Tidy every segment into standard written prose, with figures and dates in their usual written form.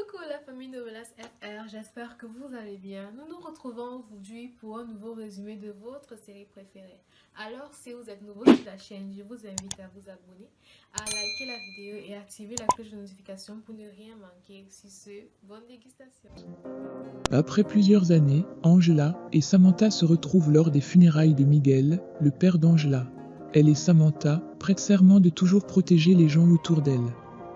Coucou la famille de Novelas FR, j'espère que vous allez bien. Nous nous retrouvons aujourd'hui pour un nouveau résumé de votre série préférée. Alors si vous êtes nouveau sur la chaîne, je vous invite à vous abonner, à liker la vidéo et activer la cloche de notification pour ne rien manquer. Sur ce, bonne dégustation. Après plusieurs années, Angela et Samantha se retrouvent lors des funérailles de Miguel, le père d'Angela. Elle et Samantha prêtent serment de toujours protéger les gens autour d'elle.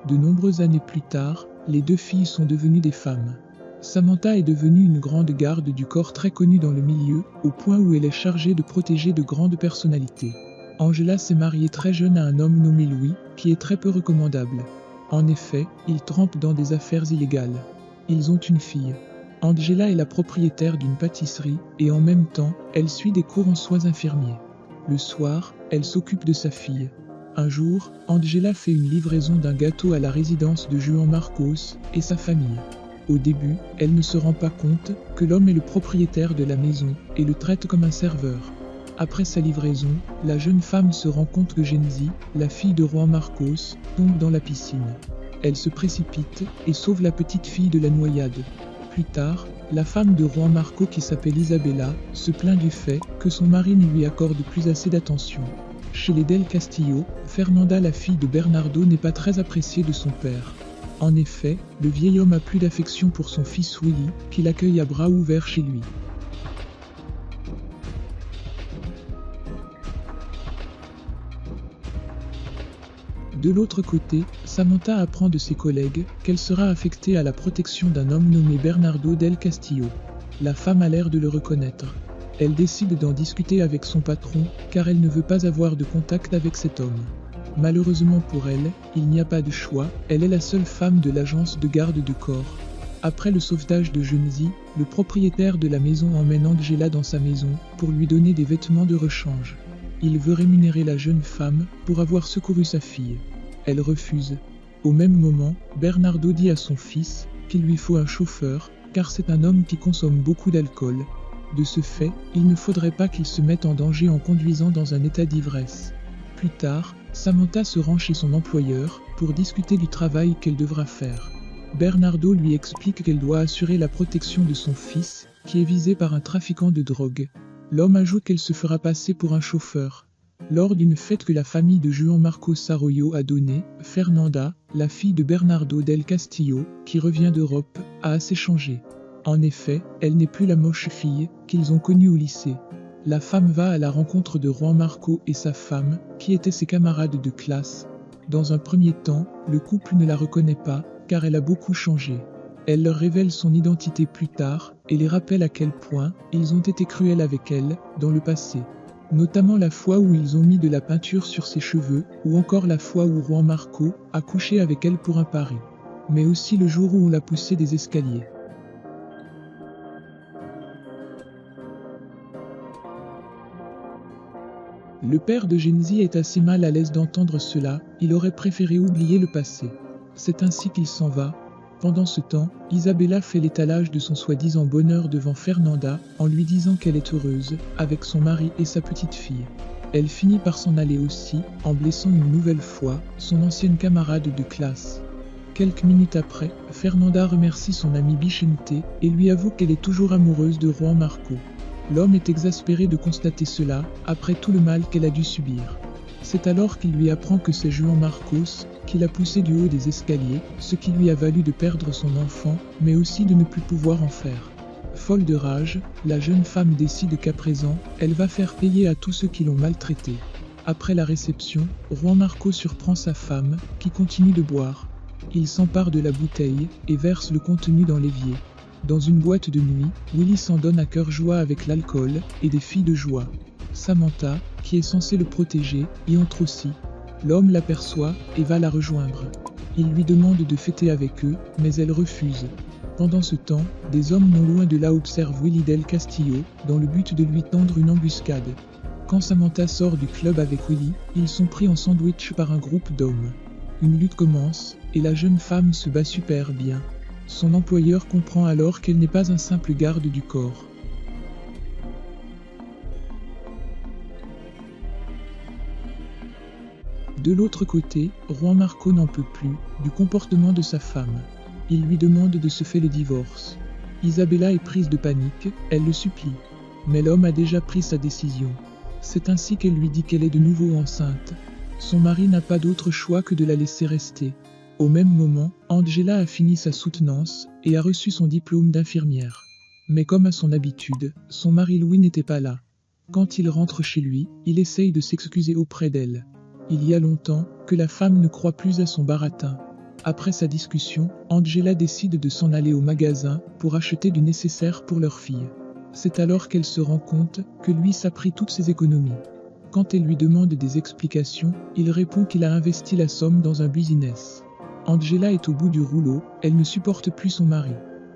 De nombreuses années plus tard, les deux filles sont devenues des femmes. Samantha est devenue une grande garde du corps très connue dans le milieu, au point où elle est chargée de protéger de grandes personnalités. Angela s'est mariée très jeune à un homme nommé Louis, qui est très peu recommandable. En effet, il trempe dans des affaires illégales. Ils ont une fille. Angela est la propriétaire d'une pâtisserie, et en même temps, elle suit des cours en soins infirmiers. Le soir, elle s'occupe de sa fille. Un jour, Angela fait une livraison d'un gâteau à la résidence de Juan Marcos et sa famille. Au début, elle ne se rend pas compte que l'homme est le propriétaire de la maison et le traite comme un serveur. Après sa livraison, la jeune femme se rend compte que Genzi, la fille de Juan Marcos, tombe dans la piscine. Elle se précipite et sauve la petite fille de la noyade. Plus tard, la femme de Juan Marco qui s'appelle Isabella se plaint du fait que son mari ne lui accorde plus assez d'attention. Chez les Del Castillo, Fernanda, la fille de Bernardo, n'est pas très appréciée de son père. En effet, le vieil homme a plus d'affection pour son fils Willy, qu'il accueille à bras ouverts chez lui. De l'autre côté, Samantha apprend de ses collègues qu'elle sera affectée à la protection d'un homme nommé Bernardo Del Castillo. La femme a l'air de le reconnaître. Elle décide d'en discuter avec son patron, car elle ne veut pas avoir de contact avec cet homme. Malheureusement pour elle, il n'y a pas de choix, elle est la seule femme de l'agence de garde de corps. Après le sauvetage de Genzi, le propriétaire de la maison emmène Angela dans sa maison pour lui donner des vêtements de rechange. Il veut rémunérer la jeune femme pour avoir secouru sa fille. Elle refuse. Au même moment, Bernardo dit à son fils qu'il lui faut un chauffeur, car c'est un homme qui consomme beaucoup d'alcool. De ce fait, il ne faudrait pas qu'il se mette en danger en conduisant dans un état d'ivresse. Plus tard, Samantha se rend chez son employeur pour discuter du travail qu'elle devra faire. Bernardo lui explique qu'elle doit assurer la protection de son fils, qui est visé par un trafiquant de drogue. L'homme ajoute qu'elle se fera passer pour un chauffeur. Lors d'une fête que la famille de Juan Marcos Arroyo a donnée, Fernanda, la fille de Bernardo Del Castillo, qui revient d'Europe, a assez changé. En effet, elle n'est plus la moche fille qu'ils ont connue au lycée. La femme va à la rencontre de Juan Marco et sa femme, qui étaient ses camarades de classe. Dans un premier temps, le couple ne la reconnaît pas, car elle a beaucoup changé. Elle leur révèle son identité plus tard, et les rappelle à quel point ils ont été cruels avec elle, dans le passé. Notamment la fois où ils ont mis de la peinture sur ses cheveux, ou encore la fois où Juan Marco a couché avec elle pour un pari. Mais aussi le jour où on l'a poussée des escaliers. Le père de Genzi est assez mal à l'aise d'entendre cela, il aurait préféré oublier le passé. C'est ainsi qu'il s'en va. Pendant ce temps, Isabella fait l'étalage de son soi-disant bonheur devant Fernanda, en lui disant qu'elle est heureuse, avec son mari et sa petite fille. Elle finit par s'en aller aussi, en blessant une nouvelle fois son ancienne camarade de classe. Quelques minutes après, Fernanda remercie son ami Vicente et lui avoue qu'elle est toujours amoureuse de Juan Marco. L'homme est exaspéré de constater cela, après tout le mal qu'elle a dû subir. C'est alors qu'il lui apprend que c'est Juan Marcos qui l'a poussée du haut des escaliers, ce qui lui a valu de perdre son enfant, mais aussi de ne plus pouvoir en faire. Folle de rage, la jeune femme décide qu'à présent, elle va faire payer à tous ceux qui l'ont maltraitée. Après la réception, Juan Marco surprend sa femme, qui continue de boire. Il s'empare de la bouteille et verse le contenu dans l'évier. Dans une boîte de nuit, Willy s'en donne à cœur joie avec l'alcool et des filles de joie. Samantha, qui est censée le protéger, y entre aussi. L'homme l'aperçoit et va la rejoindre. Il lui demande de fêter avec eux, mais elle refuse. Pendant ce temps, des hommes non loin de là observent Willy Del Castillo, dans le but de lui tendre une embuscade. Quand Samantha sort du club avec Willy, ils sont pris en sandwich par un groupe d'hommes. Une lutte commence, et la jeune femme se bat super bien. Son employeur comprend alors qu'elle n'est pas un simple garde du corps. De l'autre côté, Juan Marco n'en peut plus du comportement de sa femme. Il lui demande de se faire le divorce. Isabella est prise de panique, elle le supplie. Mais l'homme a déjà pris sa décision. C'est ainsi qu'elle lui dit qu'elle est de nouveau enceinte. Son mari n'a pas d'autre choix que de la laisser rester. Au même moment, Angela a fini sa soutenance et a reçu son diplôme d'infirmière. Mais comme à son habitude, son mari Louis n'était pas là. Quand il rentre chez lui, il essaye de s'excuser auprès d'elle. Il y a longtemps que la femme ne croit plus à son baratin. Après sa discussion, Angela décide de s'en aller au magasin pour acheter du nécessaire pour leur fille. C'est alors qu'elle se rend compte que Louis a pris toutes ses économies. Quand elle lui demande des explications, il répond qu'il a investi la somme dans un business. Angela est au bout du rouleau, elle ne supporte plus son mari.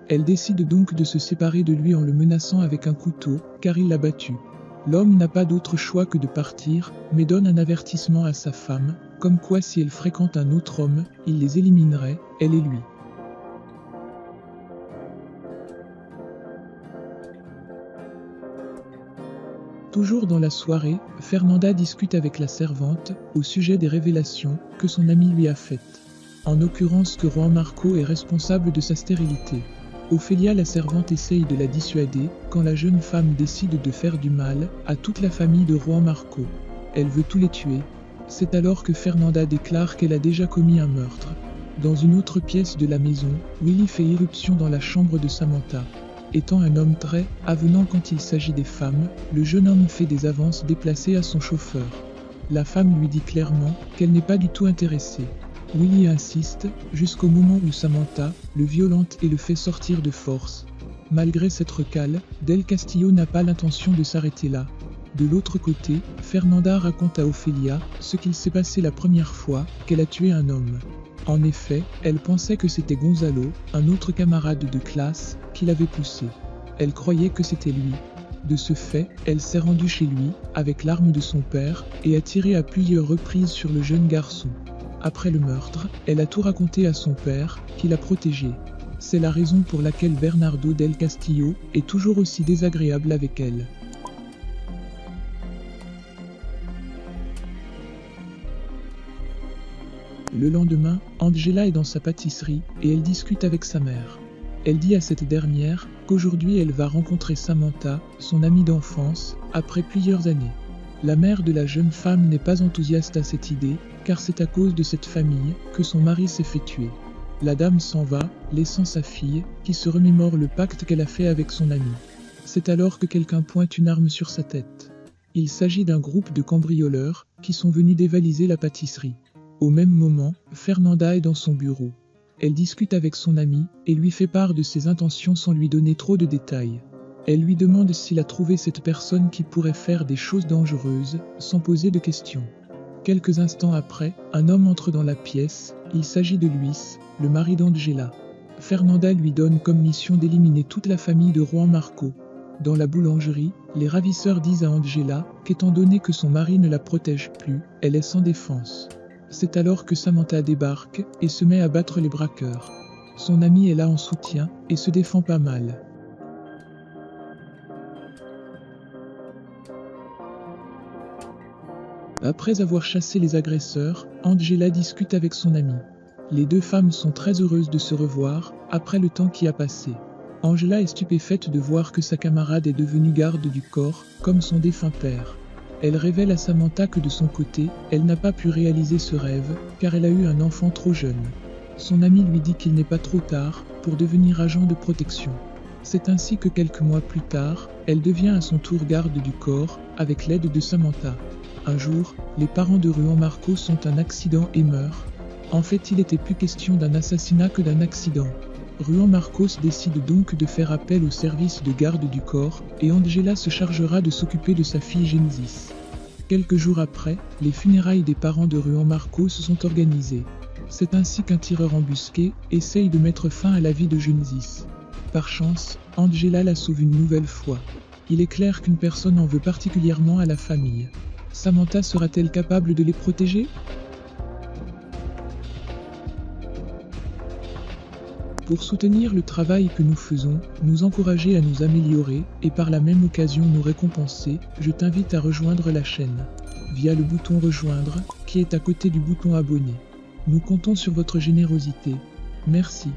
Elle décide donc de se séparer de lui en le menaçant avec un couteau, car il l'a battu. L'homme n'a pas d'autre choix que de partir, mais donne un avertissement à sa femme, comme quoi si elle fréquente un autre homme, il les éliminerait, elle et lui. Toujours dans la soirée, Fernanda discute avec la servante au sujet des révélations que son ami lui a faites. En l'occurrence que Juan Marco est responsable de sa stérilité. Ophélia, la servante, essaye de la dissuader quand la jeune femme décide de faire du mal à toute la famille de Juan Marco. Elle veut tous les tuer. C'est alors que Fernanda déclare qu'elle a déjà commis un meurtre. Dans une autre pièce de la maison, Willy fait irruption dans la chambre de Samantha. Étant un homme très avenant quand il s'agit des femmes, le jeune homme fait des avances déplacées à son chauffeur. La femme lui dit clairement qu'elle n'est pas du tout intéressée. Willy insiste, jusqu'au moment où Samantha le violente et le fait sortir de force. Malgré cette recale, Del Castillo n'a pas l'intention de s'arrêter là. De l'autre côté, Fernanda raconte à Ophélia ce qu'il s'est passé la première fois qu'elle a tué un homme. En effet, elle pensait que c'était Gonzalo, un autre camarade de classe, qui l'avait poussé. Elle croyait que c'était lui. De ce fait, elle s'est rendue chez lui, avec l'arme de son père, et a tiré à plusieurs reprises sur le jeune garçon. Après le meurtre, elle a tout raconté à son père, qui l'a protégée. C'est la raison pour laquelle Bernardo del Castillo est toujours aussi désagréable avec elle. Le lendemain, Angela est dans sa pâtisserie et elle discute avec sa mère. Elle dit à cette dernière qu'aujourd'hui elle va rencontrer Samantha, son amie d'enfance, après plusieurs années. La mère de la jeune femme n'est pas enthousiaste à cette idée, car c'est à cause de cette famille que son mari s'est fait tuer. La dame s'en va, laissant sa fille, qui se remémore le pacte qu'elle a fait avec son ami. C'est alors que quelqu'un pointe une arme sur sa tête. Il s'agit d'un groupe de cambrioleurs qui sont venus dévaliser la pâtisserie. Au même moment, Fernanda est dans son bureau. Elle discute avec son ami et lui fait part de ses intentions sans lui donner trop de détails. Elle lui demande s'il a trouvé cette personne qui pourrait faire des choses dangereuses, sans poser de questions. Quelques instants après, un homme entre dans la pièce, il s'agit de Luis, le mari d'Angela. Fernanda lui donne comme mission d'éliminer toute la famille de Juan Marco. Dans la boulangerie, les ravisseurs disent à Angela qu'étant donné que son mari ne la protège plus, elle est sans défense. C'est alors que Samantha débarque et se met à battre les braqueurs. Son ami est là en soutien et se défend pas mal. Après avoir chassé les agresseurs, Angela discute avec son amie. Les deux femmes sont très heureuses de se revoir, après le temps qui a passé. Angela est stupéfaite de voir que sa camarade est devenue garde du corps, comme son défunt père. Elle révèle à Samantha que de son côté, elle n'a pas pu réaliser ce rêve, car elle a eu un enfant trop jeune. Son ami lui dit qu'il n'est pas trop tard pour devenir agent de protection. C'est ainsi que quelques mois plus tard, elle devient à son tour garde du corps, avec l'aide de Samantha. Un jour, les parents de Juan Marco sont un accident et meurent. En fait, il n'était plus question d'un assassinat que d'un accident. Juan Marcos décide donc de faire appel au service de garde du corps et Angela se chargera de s'occuper de sa fille Genesis. Quelques jours après, les funérailles des parents de Juan Marcos sont organisées. C'est ainsi qu'un tireur embusqué essaye de mettre fin à la vie de Genesis. Par chance, Angela la sauve une nouvelle fois. Il est clair qu'une personne en veut particulièrement à la famille. Samantha sera-t-elle capable de les protéger ? Pour soutenir le travail que nous faisons, nous encourager à nous améliorer et par la même occasion nous récompenser, je t'invite à rejoindre la chaîne via le bouton rejoindre qui est à côté du bouton abonner. Nous comptons sur votre générosité. Merci.